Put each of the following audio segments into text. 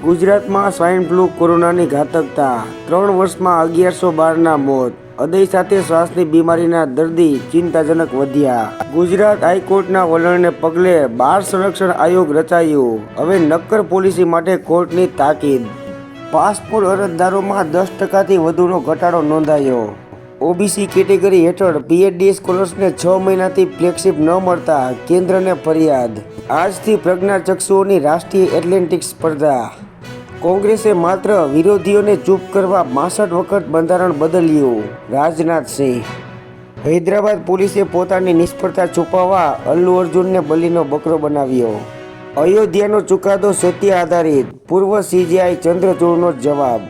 ગુજરાતમાં swine flu કોરોનાની ઘાતકતા 3 વર્ષમાં 1112ના મોત. હૃદય સાથે શ્વાસની બીમારીના દર્દી ચિંતાજનક વધ્યા. ગુજરાત હાઈકોર્ટના વલણને પગલે બાળ સંરક્ષણ આયોગ રચાયું. હવે નક્કર પોલિસી માટે કોર્ટની તાકીદ. પાસપોર્ટ અરજદારોમાં 10%થી વધુનો ઘટાડો નોંધાયો. ઓબીસી કેટેગરી હેઠળ પીએચડી સ્કોલર્સને 6 મહિનાથી ફ્લેગશિપ ન મળતા કેન્દ્રને ફરિયાદ. આજથી પ્રજ્ઞાચક્ષુઓની રાષ્ટ્રીય એથ્લેટિક્સ સ્પર્ધા. કોંગ્રેસે માત્ર વિરોધીઓને ચૂપ કરવા 62 વખત બંધારણ બદલ્યું. રાજનાથસિંહ. હૈદરાબાદ પોલીસે પોતાની નિષ્ફળતા છુપાવવા અલ્લુ અર્જુનને બલીનો બકરો બનાવ્યો. અયોધ્યાનો ચુકાદો સત્ય આધારિત. પૂર્વ સીજેઆઈ ચંદ્રચૂડનો જવાબ.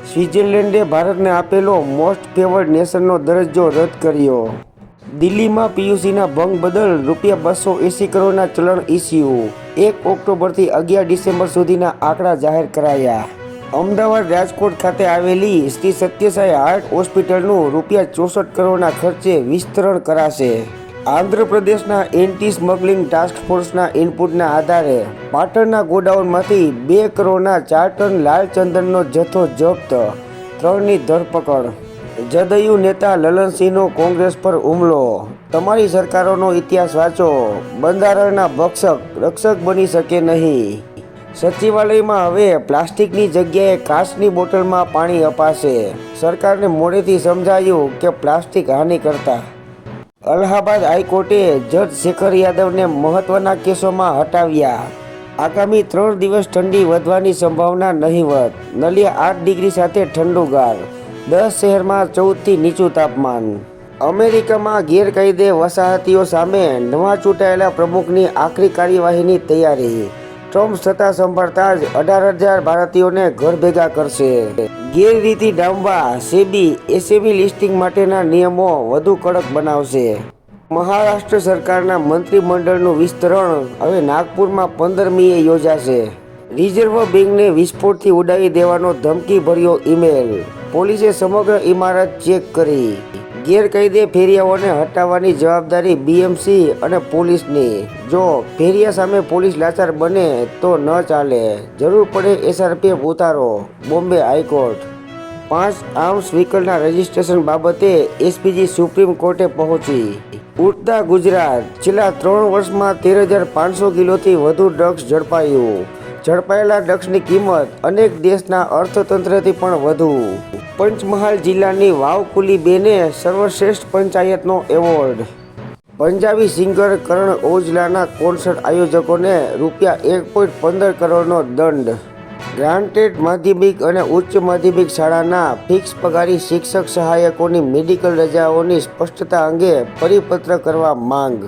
સ્વિટ્ઝરલેન્ડે ભારતને આપેલો મોસ્ટ ફેવર્ડ નેશનનો દરજ્જો રદ કર્યો. દિલ્હીમાં પીયુસીના ભંગ બદલ ₹280 કરોડના ચલણ ઇસ્યુ. 1 ઓક્ટોબરથી 11 ડિસેમ્બર સુધીના આંકડા જાહેર કરાયા. અમદાવાદ રાજકોટ ખાતે આવેલી શ્રી સત્યસાઈ હાર્ટ હોસ્પિટલનું ₹64 કરોડના ખર્ચે વિસ્તરણ કરાશે. આંધ્રપ્રદેશના એન્ટી સ્મગલિંગ ટાસ્ક ફોર્સના ઇનપુટના આધારે પાટણના ગોડાઉનમાંથી 2 કરોડના 4 ટન લાલ ચંદનનો જથ્થો જપ્ત. 3ની ધરપકડ. જદયુ નેતા લલનસિંહનો કોંગ્રેસ પર હુમલો. તમારી સરકારોનો ઇતિહાસ વાંચો. બંધારણના ભક્ષક રક્ષક બની શકે નહીં. સચિવાલયમાં હવે પ્લાસ્ટિકની જગ્યાએ કાચની બોટલમાં પાણી અપાશે. સરકારને મોડેથી સમજાયું કે પ્લાસ્ટિક હાનિ કરતા. અલ્હાબાદ હાઈકોર્ટે જજ શેખર યાદવને મહત્વના કેસોમાં હટાવ્યા. આગામી 3 દિવસ ઠંડી વધવાની સંભાવના નહીવત. નલિયા 8 ડિગ્રી સાથે ઠંડુગાર. 10 શહેરમાં 14થી નીચું તાપમાન. અમેરિકામાં ગેરકાયદે વસાહતીઓ સામે નવા ચૂંટાયેલા પ્રમુખની આખરી કાર્યવાહીની તૈયારી. ટ્રમ્પ સત્તા સંભાળતા જ 18,000 ભારતીયોને ઘર ભેગા કરશે. ગેરરીતિ ડામવા સેબી એસએમઈ લિસ્ટિંગ માટેના નિયમો વધુ કડક બનાવશે. મહારાષ્ટ્ર સરકારના મંત્રીમંડળનું વિસ્તરણ હવે નાગપુરમાં 15મીએ યોજાશે. રિઝર્વ બેંકને વિસ્ફોટથી ઉડાવી દેવાનો ધમકીભર્યો ઈમેલ. પોલીસે સમગ્ર ઇમારત ચેક કરી. ગેરકાયદે ફેરિયાઓને હટાવવાની જવાબદારી બીએમસી અને પોલીસની. જો ફેરિયા સામે પોલીસ લાચાર બને તો ન ચાલે. જરૂર પડે એસઆરપીએફ ઉતારો. બોમ્બે હાઈકોર્ટ. 5 આર્મ્સ વ્હીકલના રજીસ્ટ્રેશન બાબતે એસપીજી સુપ્રીમ કોર્ટે પહોંચી. ઉડતા ગુજરાત. છેલ્લા 3 વર્ષમાં 13,500 કિલોથી વધુ ડ્રગ્સ ઝડપાયું. ઝડપાયેલા ડ્રગ્સની કિંમત અનેક દેશના અર્થતંત્રથી પણ વધુ. પંચમહાલ જિલ્લાની વાવકુલી બેને સર્વશ્રેષ્ઠ પંચાયતનો એવોર્ડ. પંજાબી સિંગર કરણ ઓજલાના કોન્સર્ટ આયોજકોને ₹1.15 કરોડનો દંડ. ગ્રાન્ટેડ માધ્યમિક અને ઉચ્ચ માધ્યમિક શાળાના ફિક્સ પગારી શિક્ષક સહાયકોની મેડિકલ રજાઓની સ્પષ્ટતા અંગે પરિપત્ર કરવા માંગ.